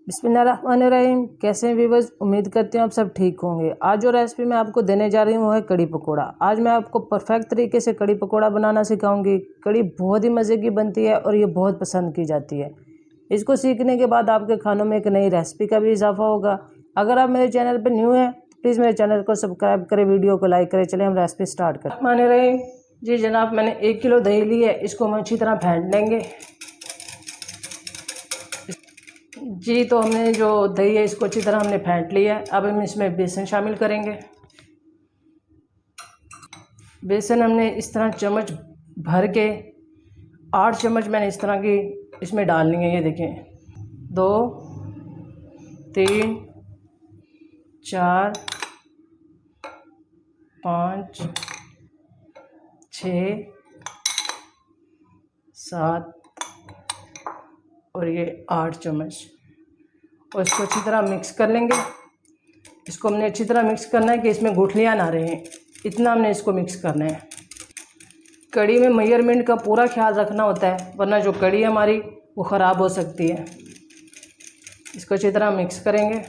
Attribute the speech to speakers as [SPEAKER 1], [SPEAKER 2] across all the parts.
[SPEAKER 1] बिस्मिल्लाहिर्रहमानिर्रहीम। कैसे हैं व्यूअर्स, उम्मीद करती हूँ आप सब ठीक होंगे। आज जो रेसिपी मैं आपको देने जा रही हूँ वो है कड़ी पकोड़ा। आज मैं आपको परफेक्ट तरीके से कड़ी पकोड़ा बनाना सिखाऊंगी। कड़ी बहुत ही मज़े की बनती है और ये बहुत पसंद की जाती है। इसको सीखने के बाद आपके खानों में एक नई रेसिपी का भी इजाफा होगा। अगर आप मेरे चैनल पर न्यू हैं तो प्लीज़ मेरे चैनल को सब्सक्राइब करें, वीडियो को लाइक करें। चले हम रेसिपी स्टार्ट करें। माने रहे जी जनाब, मैंने 1 किलो दही ली है, इसको हम अच्छी तरह फेंट लेंगे। जी तो हमने जो दही है इसको अच्छी तरह हमने फेंट लिया है। अब हम इसमें बेसन शामिल करेंगे। बेसन हमने इस तरह चम्मच भर के 8 चम्मच मैंने इस तरह की इसमें डालनी है। ये देखें, 2 3 4 5 6 7 और ये 8 चम्मच, और इसको अच्छी तरह मिक्स कर लेंगे। इसको हमने अच्छी तरह मिक्स करना है कि इसमें गुठलियाँ ना रहें, इतना हमने इसको मिक्स करना है। कड़ी में मेजरमेंट का पूरा ख्याल रखना होता है, वरना जो कड़ी है हमारी वो ख़राब हो सकती है। इसको अच्छी तरह मिक्स करेंगे।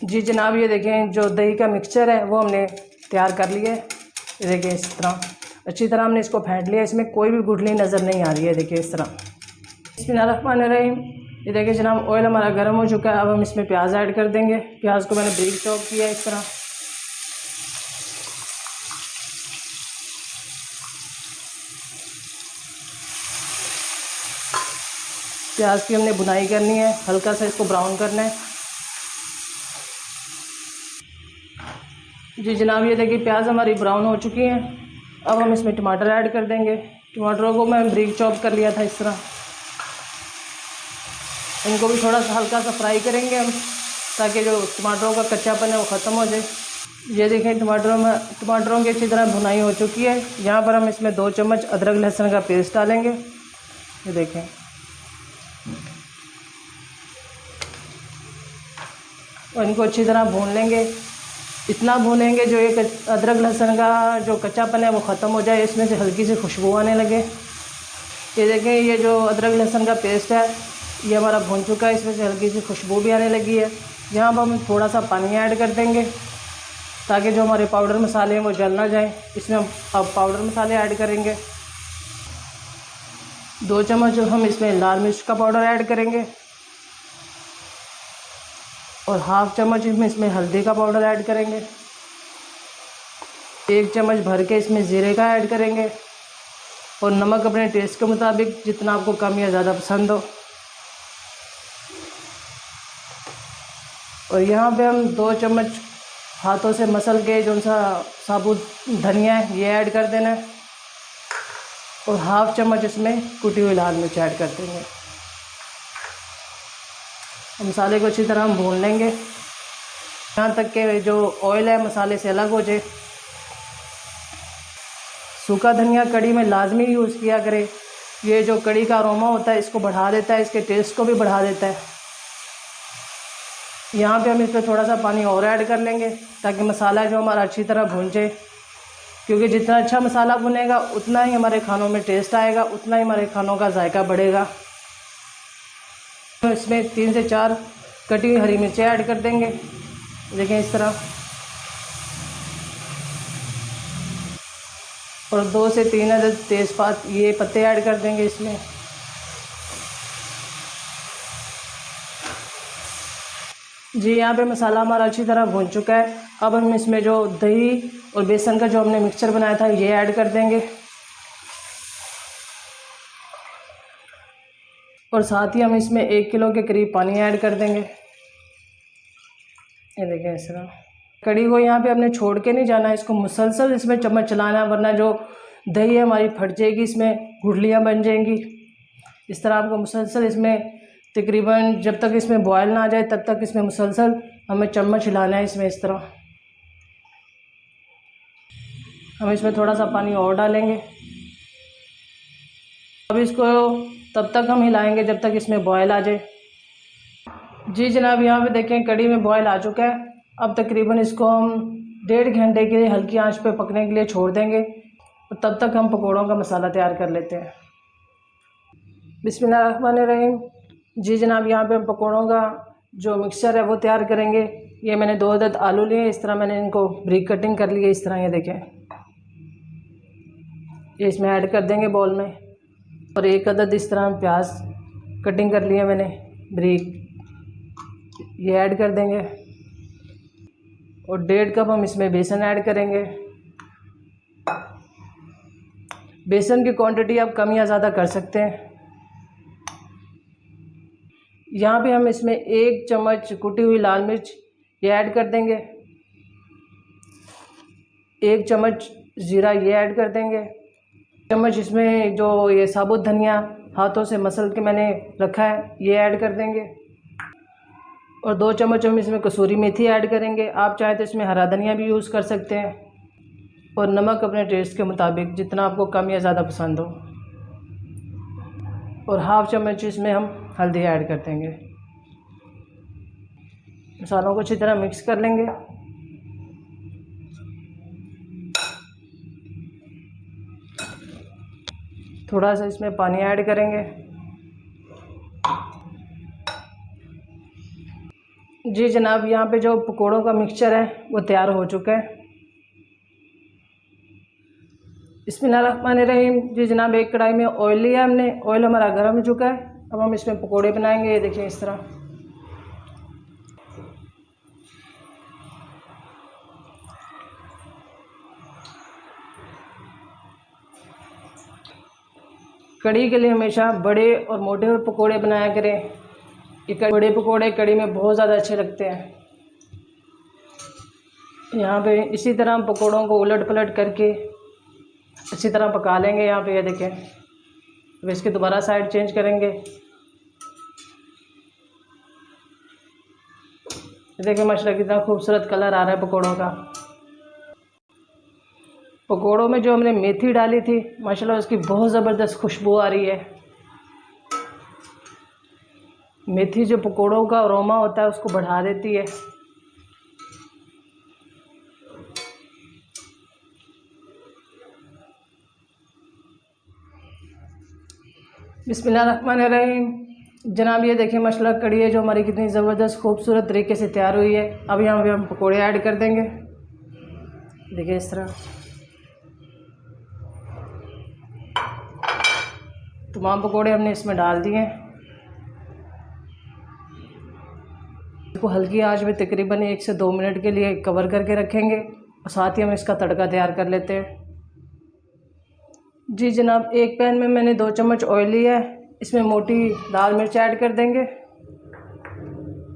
[SPEAKER 1] जी जनाब, ये देखें जो दही का मिक्सचर है वो हमने तैयार कर लिया है। ये देखिए इस तरह अच्छी तरह हमने इसको फेंट लिया। इसमें कोई भी गुठली नज़र नहीं आ रही है। देखिए इस तरह। बिस्मिल्लाहिर्रहमानिर्रहीम। ये देखिए जनाब, ऑयल हमारा गर्म हो चुका है। अब हम इसमें प्याज ऐड कर देंगे। प्याज को मैंने ब्रीक चॉप किया है इस तरह। प्याज की हमने भुनाई करनी है, हल्का सा इसको ब्राउन करना है। जी जनाब, ये देखिए प्याज हमारी ब्राउन हो चुकी हैं। अब हम इसमें टमाटर ऐड कर देंगे। टमाटरों को मैं ब्रीक चॉप कर लिया था इस तरह। इनको भी थोड़ा सा हल्का सा फ्राई करेंगे हम, ताकि जो टमाटरों का कच्चापन है वो ख़त्म हो जाए। ये देखें टमाटरों की अच्छी तरह भुनाई हो चुकी है। यहाँ पर हम इसमें 2 चम्मच अदरक लहसुन का पेस्ट डालेंगे। ये देखें, और इनको अच्छी तरह भून लेंगे। इतना भूनेंगे जो ये अदरक लहसुन का जो कच्चापन है वो ख़त्म हो जाए, इसमें से हल्की सी खुशबू आने लगे। ये देखें, ये जो अदरक लहसुन का पेस्ट है ये हमारा भून चुका है, इसमें से हल्की सी खुशबू भी आने लगी है। यहाँ पर हम थोड़ा सा पानी ऐड कर देंगे ताकि जो हमारे पाउडर मसाले हैं वो जल ना जाएँ। इसमें हम अब पाउडर मसाले ऐड करेंगे। 2 चम्मच हम इसमें लाल मिर्च का पाउडर ऐड करेंगे, और 1/2 चम्मच इसमें हल्दी का पाउडर ऐड करेंगे। 1 चम्मच भर के इसमें ज़ीरे का ऐड करेंगे, और नमक अपने टेस्ट के मुताबिक, जितना आपको कम या ज़्यादा पसंद हो। और यहाँ पे हम 2 चम्मच हाथों से मसल के जो सा साबुत धनिया है ये ऐड कर देना है, और 1/2 चम्मच इसमें कुटी हुई लाल मिर्च ऐड कर देंगे। मसाले को अच्छी तरह हम भून लेंगे यहाँ तक कि जो ऑयल है मसाले से अलग हो जाए। सूखा धनिया कड़ी में लाजमी यूज़ किया करें। ये जो कड़ी का अरोमा होता है इसको बढ़ा देता है, इसके टेस्ट को भी बढ़ा देता है। यहाँ पे हम इसमें थोड़ा सा पानी और ऐड कर लेंगे ताकि मसाला जो हमारा अच्छी तरह भून जाए, क्योंकि जितना अच्छा मसाला भुनेगा उतना ही हमारे खानों में टेस्ट आएगा, उतना ही हमारे खानों का जायका बढ़ेगा। तो इसमें 3 से 4 कटी हुई हरी मिर्चें ऐड कर देंगे। देखें इस तरह, और 2 से 3 अदद तेज़पात ये पत्ते ऐड कर देंगे इसमें। जी यहाँ पे मसाला हमारा अच्छी तरह भून चुका है। अब हम इसमें जो दही और बेसन का जो हमने मिक्सचर बनाया था ये ऐड कर देंगे, और साथ ही हम इसमें 1 किलो के करीब पानी ऐड कर देंगे। ये देखें इस तरह। कड़ी को यहाँ पे हमने छोड़ के नहीं जाना है, इसको मुसलसल इसमें चम्मच चलाना है, वरना जो दही है हमारी फट जाएगी, इसमें गुठलियाँ बन जाएंगी। इस तरह आपको मुसलसल इसमें तकरीबन जब तक इसमें बॉयल ना आ जाए तब तक इसमें मुसलसल हमें चम्मच हिलाना है इसमें इस तरह। हम इसमें थोड़ा सा पानी और डालेंगे। अब इसको तब तक हम हिलाएंगे जब तक इसमें बॉयल आ जाए। जी जनाब, यहाँ पे देखें कड़ी में बॉयल आ चुका है। अब तकरीबन इसको हम 1.5 घंटे के लिए हल्की आंच पे पकने के लिए छोड़ देंगे, और तब तक हम पकौड़ों का मसाला तैयार कर लेते हैं। बिस्मिल्लाहिर्रहमानिर्रहीम। जी जनाब, यहाँ पे हम पकौड़ों का जो मिक्सचर है वो तैयार करेंगे। ये मैंने 2 अदद आलू लिए, इस तरह मैंने इनको ब्रीक कटिंग कर ली है, इस तरह ये देखें। ये इसमें ऐड कर देंगे बाउल में। और 1 अदद इस तरह प्याज कटिंग कर लिया मैंने ब्रीक, ये ऐड कर देंगे। और 1.5 कप हम इसमें बेसन ऐड करेंगे। बेसन की क्वांटिटी आप कम या ज़्यादा कर सकते हैं। यहाँ पे हम इसमें 1 चम्मच कुटी हुई लाल मिर्च ये ऐड कर देंगे। 1 चम्मच ज़ीरा ये ऐड कर देंगे। चम्मच इसमें जो ये साबुत धनिया हाथों से मसल के मैंने रखा है ये ऐड कर देंगे। और 2 चम्मच हम इसमें कसूरी मेथी ऐड करेंगे। आप चाहे तो इसमें हरा धनिया भी यूज़ कर सकते हैं। और नमक अपने टेस्ट के मुताबिक, जितना आपको कम या ज़्यादा पसंद हो। और 1/2 चम्मच इसमें हम हल्दी ऐड कर देंगे। मसालों को अच्छी तरह मिक्स कर लेंगे। थोड़ा सा इसमें पानी ऐड करेंगे। जी जनाब, यहाँ पे जो पकोड़ों का मिक्सचर है वो तैयार हो चुका है। बिस्मिल्लाहिर्रहमानिर्रहीम। जी जनाब, एक कढ़ाई में ऑयल लिया हमने, ऑयल हमारा गर्म हो चुका है। अब हम इसमें पकोड़े बनाएंगे। ये देखिए इस तरह। कढ़ी के लिए हमेशा बड़े और मोटे पकोड़े बनाया करें। ये बड़े पकोड़े कढ़ी में बहुत ज़्यादा अच्छे लगते हैं। यहाँ पे इसी तरह हम पकोड़ों को उलट पलट करके अच्छी तरह पका लेंगे। यहाँ पे ये देखें। अब इसकी दोबारा साइड चेंज करेंगे। देखिए माशाल्लाह कितना खूबसूरत कलर आ रहा है पकोड़ों का। पकोड़ों में जो हमने मेथी डाली थी माशाल्लाह उसकी बहुत ज़बरदस्त खुशबू आ रही है। मेथी जो पकोड़ों का अरोमा होता है उसको बढ़ा देती है। बिस्मिल्लाहिर्रहमानिर्रहीम। जनाब, ये देखिए माशाल्लाह कढ़ी है जो हमारी कितनी ज़बरदस्त खूबसूरत तरीके से तैयार हुई है। अब यहाँ पे हम पकोड़े ऐड कर देंगे। देखिए इस तरह तमाम पकोड़े हमने इसमें डाल दिए हैं। इसको हल्की आंच में तकरीबन 1 से 2 मिनट के लिए कवर करके रखेंगे। और साथ ही हम इसका तड़का तैयार कर लेते हैं। जी जनाब, एक पैन में मैंने 2 चम्मच ऑयल लिया है। इसमें मोटी लाल मिर्च ऐड कर देंगे।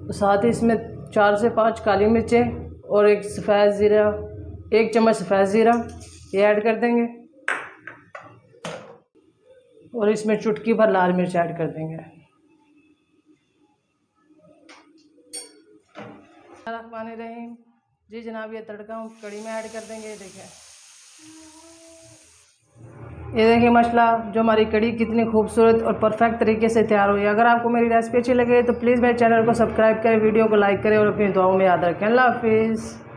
[SPEAKER 1] तो साथ ही इसमें 4 से 5 काली मिर्चें और 1 सफ़ेद ज़ीरा, 1 चम्मच सफ़ेद ज़ीरा ये ऐड कर देंगे। और इसमें चुटकी भर लाल मिर्च ऐड कर देंगे। बिस्मिल्लाहिर्रहमानिर्रहीम। जी जनाब, ये तड़का हम कढ़ी में ऐड कर देंगे। ये देखिए माशाल्लाह जो हमारी कढ़ी कितनी खूबसूरत और परफेक्ट तरीके से तैयार हुई है। अगर आपको मेरी रेसिपी अच्छी लगे तो प्लीज़ मेरे चैनल को सब्सक्राइब करें, वीडियो को लाइक करें और अपनी दुआओं में याद रखें। अल्लाह हाफिज़।